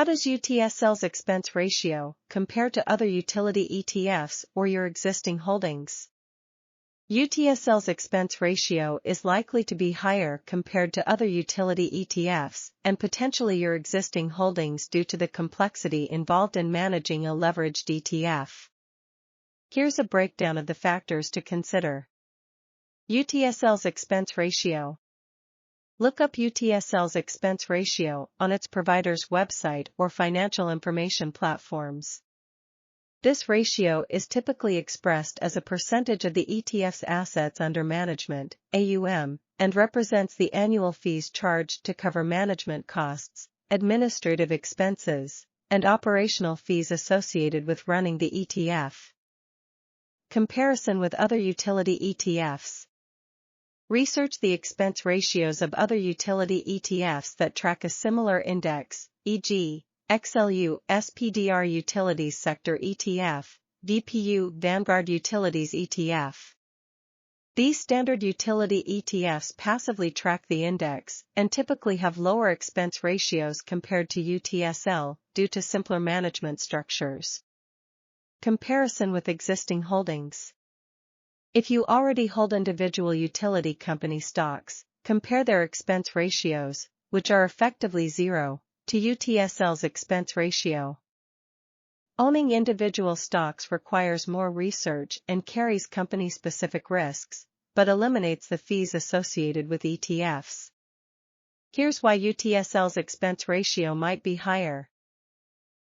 How does UTSL's expense ratio compare to other utility ETFs or your existing holdings? UTSL's expense ratio is likely to be higher compared to other utility ETFs and potentially your existing holdings due to the complexity involved in managing a leveraged ETF. Here's a breakdown of the factors to consider. UTSL's expense ratio. Look up UTSL's expense ratio on its provider's website or financial information platforms. This ratio is typically expressed as a percentage of the ETF's assets under management, AUM, and represents the annual fees charged to cover management costs, administrative expenses, and operational fees associated with running the ETF. Comparison with other utility ETFs. Research the expense ratios of other utility ETFs that track a similar index, e.g., XLU SPDR Utilities Sector ETF, VPU Vanguard Utilities ETF. These standard utility ETFs passively track the index and typically have lower expense ratios compared to UTSL due to simpler management structures. Comparison with existing holdings. If you already hold individual utility company stocks, compare their expense ratios, which are effectively zero, to UTSL's expense ratio. Owning individual stocks requires more research and carries company-specific risks, but eliminates the fees associated with ETFs. Here's why UTSL's expense ratio might be higher.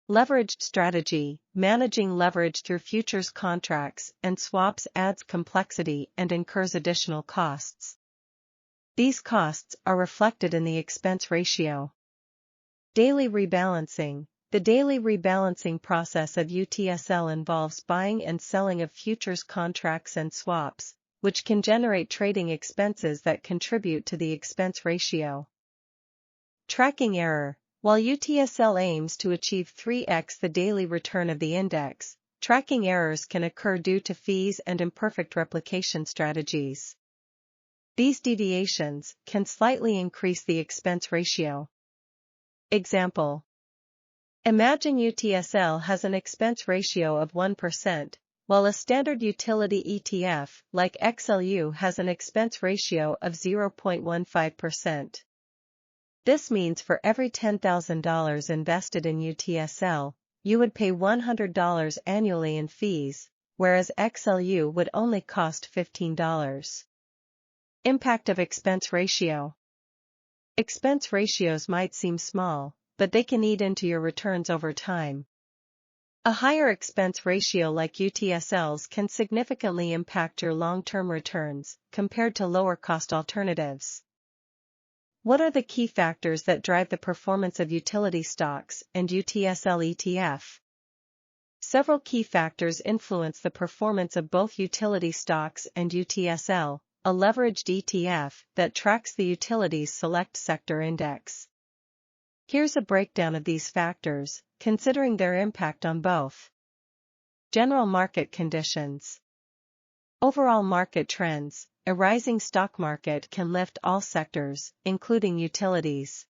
Leveraged strategy. Managing leverage through futures contracts and swaps adds complexity and incurs additional costs. These costs are reflected in the expense ratio. Daily rebalancing. The daily rebalancing process of UTSL involves buying and selling of futures contracts and swaps, which can generate trading expenses that contribute to the expense ratio. Tracking error. While UTSL aims to achieve 3x the daily return of the index, tracking errors can occur due to fees and imperfect replication strategies. These deviations can slightly increase the expense ratio. Example. Imagine UTSL has an expense ratio of 1%, while a standard utility ETF like XLU has an expense ratio of 0.15%. This means for every $10,000 invested in UTSL, you would pay $100 annually in fees, whereas XLU would only cost $15. Impact of expense ratio. Expense ratios might seem small, but they can eat into your returns over time. A higher expense ratio like UTSL's can significantly impact your long-term returns compared to lower-cost alternatives. What are the key factors that drive the performance of utility stocks and UTSL ETF? Several key factors influence the performance of both utility stocks and UTSL, a leveraged ETF that tracks the utilities select sector index. Here's a breakdown of these factors, considering their impact on both. General market conditions. Overall market trends. A rising stock market can lift all sectors, including utilities.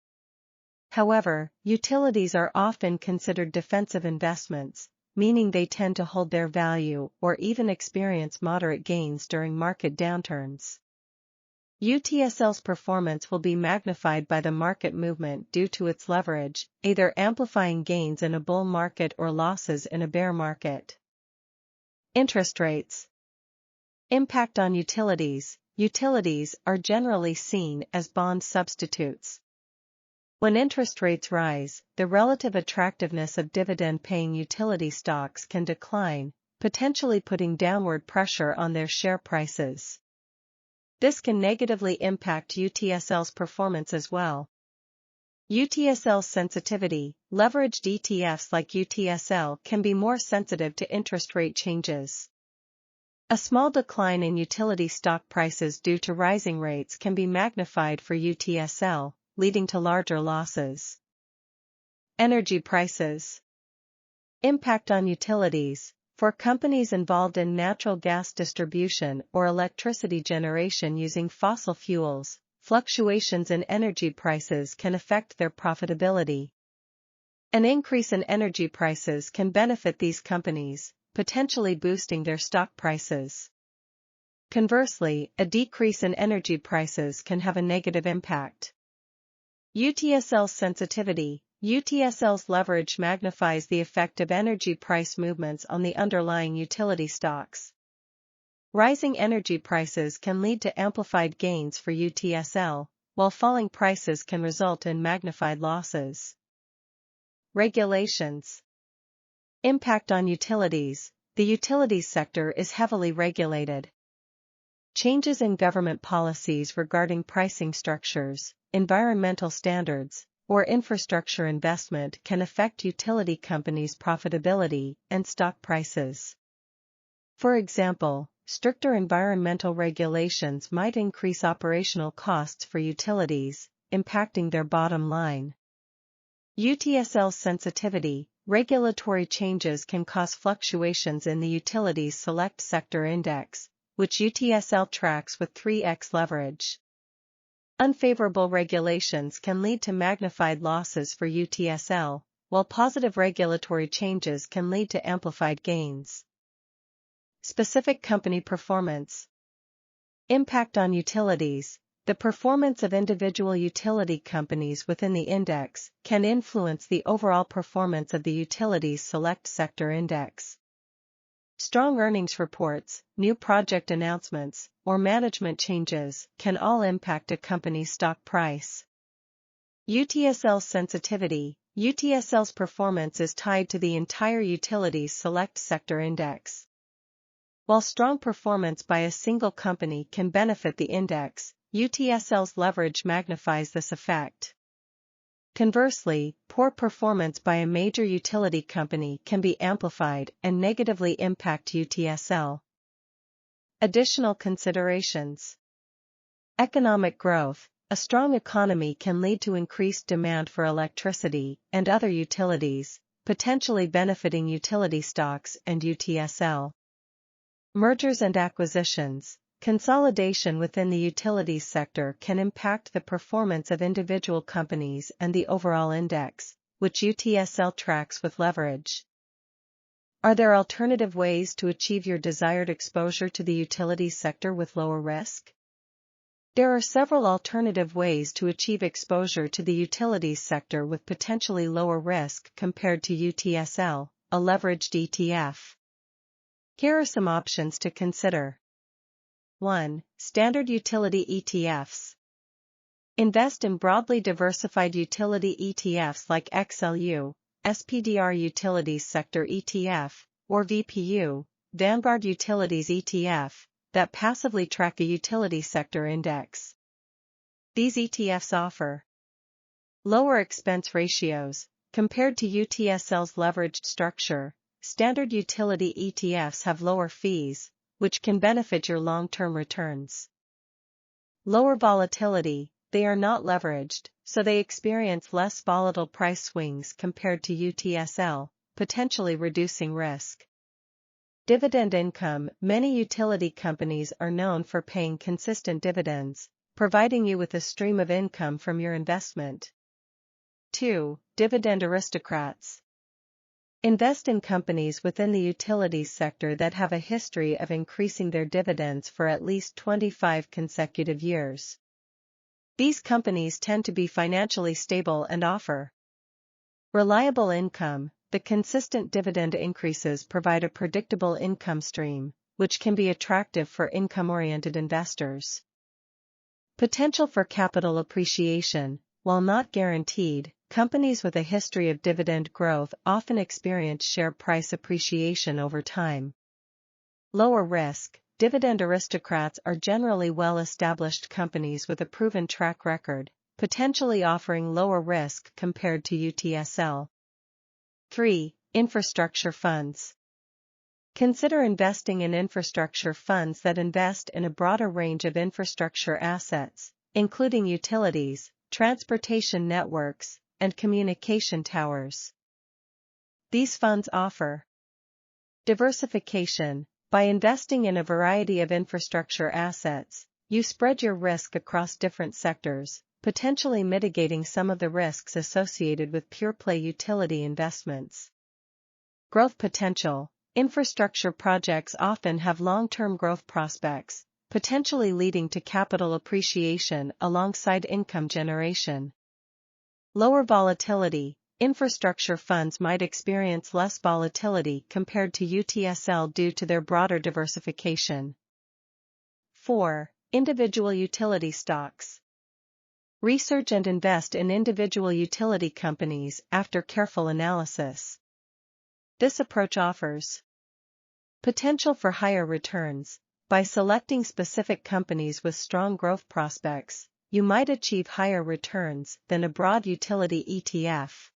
However, utilities are often considered defensive investments, meaning they tend to hold their value or even experience moderate gains during market downturns. UTSL's performance will be magnified by the market movement due to its leverage, either amplifying gains in a bull market or losses in a bear market. Interest rates. Impact on utilities. Utilities are generally seen as bond substitutes. When interest rates rise, the relative attractiveness of dividend-paying utility stocks can decline, potentially putting downward pressure on their share prices. This can negatively impact UTSL's performance as well. UTSL's sensitivity. Leveraged ETFs like UTSL can be more sensitive to interest rate changes. A small decline in utility stock prices due to rising rates can be magnified for UTSL, leading to larger losses. Energy prices. Impact on utilities. For companies involved in natural gas distribution or electricity generation using fossil fuels, fluctuations in energy prices can affect their profitability. An increase in energy prices can benefit these companies, potentially boosting their stock prices. Conversely, a decrease in energy prices can have a negative impact. UTSL sensitivity. UTSL's leverage magnifies the effect of energy price movements on the underlying utility stocks. Rising energy prices can lead to amplified gains for UTSL, while falling prices can result in magnified losses. Regulations. Impact on utilities. The utilities sector is heavily regulated. Changes in government policies regarding pricing structures, environmental standards, or infrastructure investment can affect utility companies' profitability and stock prices. For example, stricter environmental regulations might increase operational costs for utilities, impacting their bottom line. UTSL's sensitivity. Regulatory changes can cause fluctuations in the Utilities Select Sector Index, which UTSL tracks with 3x leverage. Unfavorable regulations can lead to magnified losses for UTSL, while positive regulatory changes can lead to amplified gains. Specific company performance. Impact on utilities. The performance of individual utility companies within the index can influence the overall performance of the Utilities Select Sector Index. Strong earnings reports, new project announcements, or management changes can all impact a company's stock price. UTSL's sensitivity. UTSL's performance is tied to the entire Utilities Select Sector Index. While strong performance by a single company can benefit the index, UTSL's leverage magnifies this effect. Conversely, poor performance by a major utility company can be amplified and negatively impact UTSL. Additional considerations. Economic growth. A strong economy can lead to increased demand for electricity and other utilities, potentially benefiting utility stocks and UTSL. Mergers and acquisitions. Consolidation within the utilities sector can impact the performance of individual companies and the overall index, which UTSL tracks with leverage. Are there alternative ways to achieve your desired exposure to the utilities sector with lower risk? There are several alternative ways to achieve exposure to the utilities sector with potentially lower risk compared to UTSL, a leveraged ETF. Here are some options to consider. 1. Standard utility ETFs. Invest in broadly diversified utility ETFs like XLU, SPDR Utilities Sector ETF, or VPU, Vanguard Utilities ETF, that passively track a utility sector index. These ETFs offer lower expense ratios. Compared to UTSL's leveraged structure, standard utility ETFs have lower fees, which can benefit your long-term returns. Lower volatility. They are not leveraged, so they experience less volatile price swings compared to UTSL, potentially reducing risk. Dividend income. Many utility companies are known for paying consistent dividends, providing you with a stream of income from your investment. 2. Dividend aristocrats. Invest in companies within the utilities sector that have a history of increasing their dividends for at least 25 consecutive years. These companies tend to be financially stable and offer reliable income. The consistent dividend increases provide a predictable income stream, which can be attractive for income-oriented investors. Potential for capital appreciation. While not guaranteed, companies with a history of dividend growth often experience share price appreciation over time. Lower risk. Dividend aristocrats are generally well-established companies with a proven track record, potentially offering lower risk compared to UTSL. 3. Infrastructure funds. Consider investing in infrastructure funds that invest in a broader range of infrastructure assets, including utilities, transportation networks, and communication towers. These funds offer diversification. By investing in a variety of infrastructure assets, you spread your risk across different sectors, potentially mitigating some of the risks associated with pure-play utility investments. Growth potential. Infrastructure projects often have long-term growth prospects, potentially leading to capital appreciation alongside income generation. Lower volatility. Infrastructure funds might experience less volatility compared to UTSL due to their broader diversification. 4. Individual utility stocks. Research and invest in individual utility companies after careful analysis. This approach offers potential for higher returns. By selecting specific companies with strong growth prospects, you might achieve higher returns than a broad utility ETF.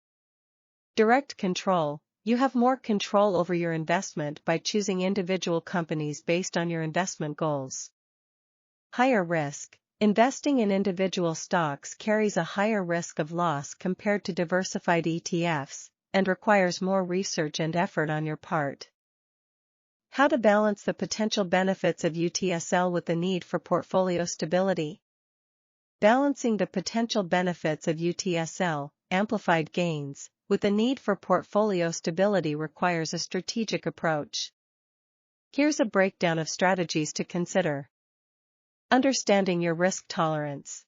Direct control. You have more control over your investment by choosing individual companies based on your investment goals. Higher risk. Investing in individual stocks carries a higher risk of loss compared to diversified ETFs, and requires more research and effort on your part. How to balance the potential benefits of UTSL with the need for portfolio stability. Balancing the potential benefits of UTSL, amplified gains, with the need for portfolio stability requires a strategic approach. Here's a breakdown of strategies to consider. Understanding your risk tolerance.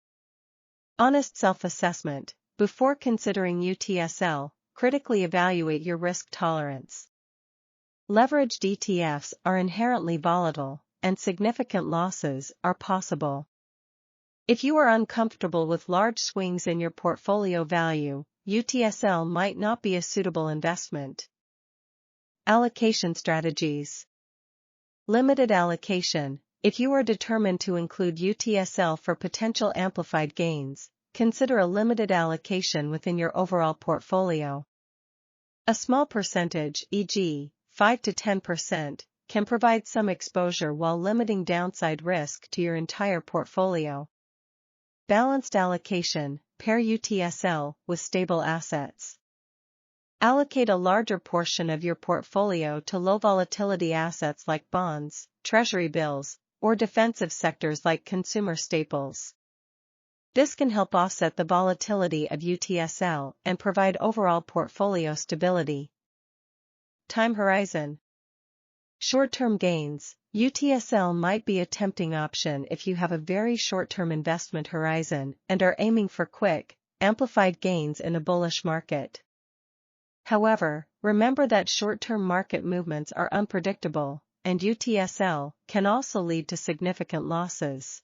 Honest self-assessment. Before considering UTSL, critically evaluate your risk tolerance. Leveraged ETFs are inherently volatile, and significant losses are possible. If you are uncomfortable with large swings in your portfolio value, UTSL might not be a suitable investment. Allocation strategies. Limited allocation. If you are determined to include UTSL for potential amplified gains, consider a limited allocation within your overall portfolio. A small percentage, e.g., 5 to 10%, can provide some exposure while limiting downside risk to your entire portfolio. Balanced allocation. Pair UTSL with stable assets. Allocate a larger portion of your portfolio to low volatility assets like bonds, treasury bills, or defensive sectors like consumer staples. This can help offset the volatility of UTSL and provide overall portfolio stability. Time horizon. Short-term gains. UTSL might be a tempting option if you have a very short-term investment horizon and are aiming for quick, amplified gains in a bullish market. However, remember that short-term market movements are unpredictable, and UTSL can also lead to significant losses.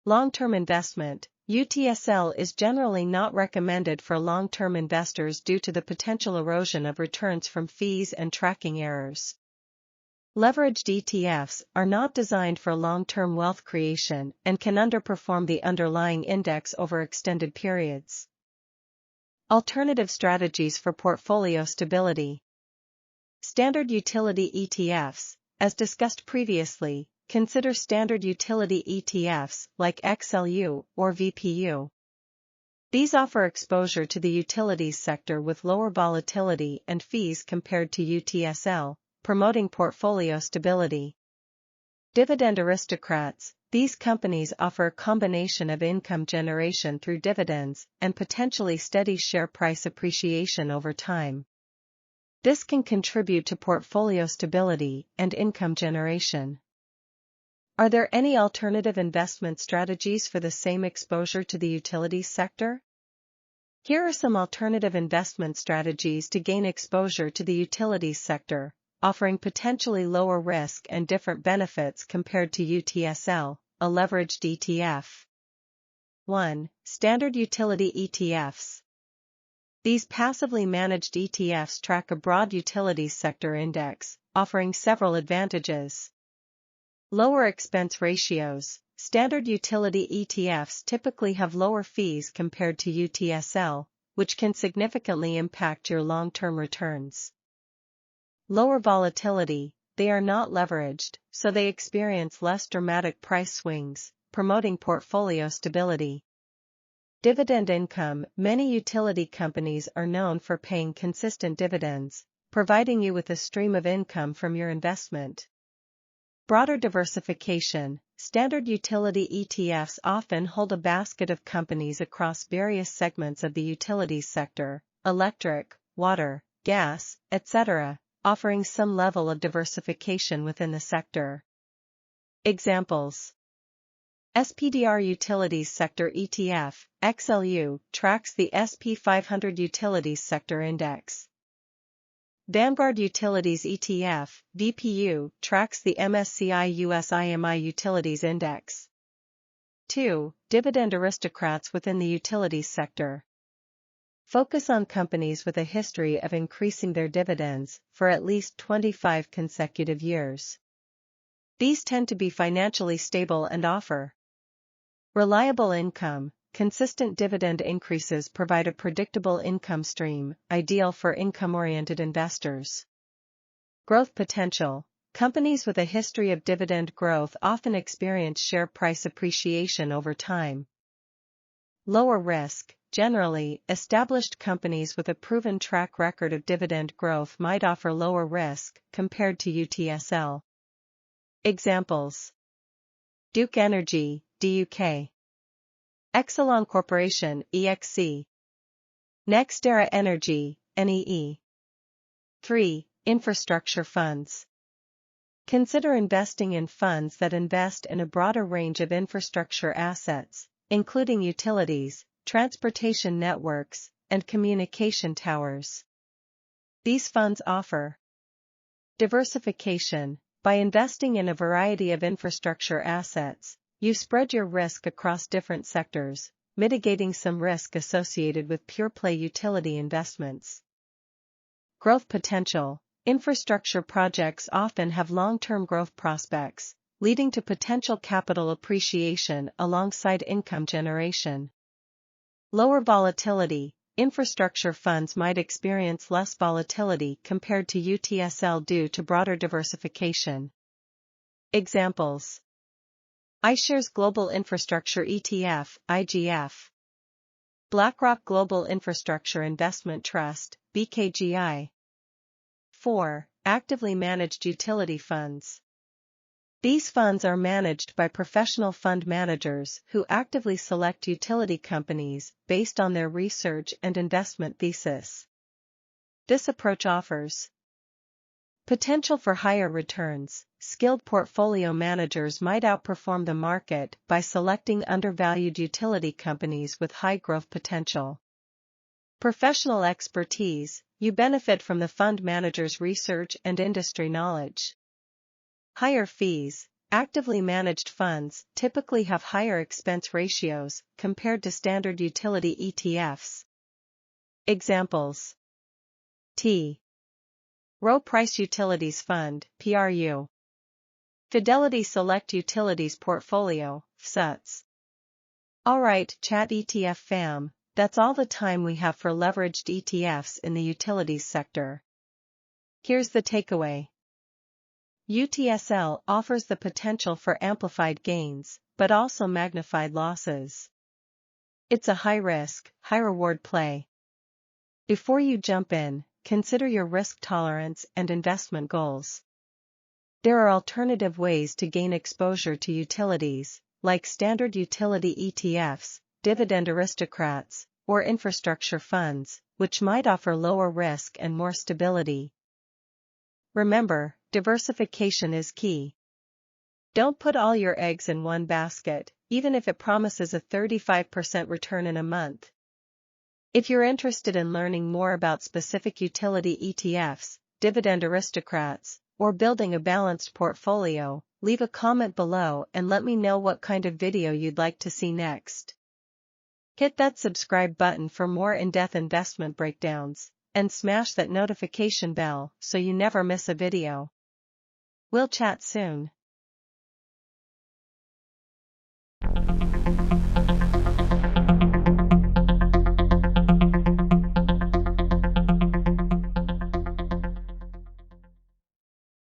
Long-term investment. UTSL is generally not recommended for long-term investors due to the potential erosion of returns from fees and tracking errors. Leveraged ETFs are not designed for long-term wealth creation and can underperform the underlying index over extended periods. Alternative strategies for portfolio stability. Standard utility ETFs. As discussed previously, consider standard utility ETFs like XLU or VPU. These offer exposure to the utilities sector with lower volatility and fees compared to UTSL, promoting portfolio stability. Dividend aristocrats. These companies offer a combination of income generation through dividends and potentially steady share price appreciation over time. This can contribute to portfolio stability and income generation. Are there any alternative investment strategies for the same exposure to the utilities sector? Here are some alternative investment strategies to gain exposure to the utilities sector, offering potentially lower risk and different benefits compared to UTSL, a leveraged ETF. 1. Standard utility ETFs. These passively managed ETFs track a broad utilities sector index, offering several advantages. Lower expense ratios. Standard utility ETFs typically have lower fees compared to UTSL, which can significantly impact your long-term returns. Lower volatility. They are not leveraged, so they experience less dramatic price swings, promoting portfolio stability. Dividend income. Many utility companies are known for paying consistent dividends, providing you with a stream of income from your investment. Broader diversification. Standard utility ETFs often hold a basket of companies across various segments of the utilities sector, electric, water, gas, etc., offering some level of diversification within the sector. Examples: SPDR Utilities Sector ETF, XLU, tracks the SP 500 Utilities Sector Index. Vanguard Utilities ETF, VPU, tracks the MSCI US IMI Utilities Index. 2. Dividend aristocrats within the utilities sector. Focus on companies with a history of increasing their dividends for at least 25 consecutive years. These tend to be financially stable and offer reliable income. Consistent dividend increases provide a predictable income stream, ideal for income-oriented investors. Growth potential. Companies with a history of dividend growth often experience share price appreciation over time. Lower risk. Generally, established companies with a proven track record of dividend growth might offer lower risk compared to UTSL. Examples: Duke Energy, DUK. Exelon Corporation, EXC. NextEra Energy, NEE. 3. Infrastructure funds. Consider investing in funds that invest in a broader range of infrastructure assets, including utilities, transportation networks, and communication towers. These funds offer diversification. By investing in a variety of infrastructure assets, you spread your risk across different sectors, mitigating some risk associated with pure-play utility investments. Growth potential. Infrastructure projects often have long-term growth prospects, leading to potential capital appreciation alongside income generation. Lower volatility. Infrastructure funds might experience less volatility compared to UTSL due to broader diversification. Examples: iShares Global Infrastructure ETF, IGF. BlackRock Global Infrastructure Investment Trust, BKGI. 4. Actively managed utility funds. These funds are managed by professional fund managers who actively select utility companies based on their research and investment thesis. This approach offers potential for higher returns. Skilled portfolio managers might outperform the market by selecting undervalued utility companies with high growth potential. Professional expertise. You benefit from the fund manager's research and industry knowledge. Higher fees. Actively managed funds typically have higher expense ratios compared to standard utility ETFs. Examples: T. Rowe Price Utilities Fund, PRU. Fidelity Select Utilities Portfolio, FSUTS. Alright, Chat ETF fam, that's all the time we have for leveraged ETFs in the utilities sector. Here's the takeaway. UTSL offers the potential for amplified gains, but also magnified losses. It's a high-risk, high-reward play. Before you jump in, consider your risk tolerance and investment goals. There are alternative ways to gain exposure to utilities, like standard utility ETFs, dividend aristocrats, or infrastructure funds, which might offer lower risk and more stability. Remember, diversification is key. Don't put all your eggs in one basket, even if it promises a 35% return in a month. If you're interested in learning more about specific utility ETFs, dividend aristocrats, or building a balanced portfolio, leave a comment below and let me know what kind of video you'd like to see next. Hit that subscribe button for more in-depth investment breakdowns, and smash that notification bell so you never miss a video. We'll chat soon.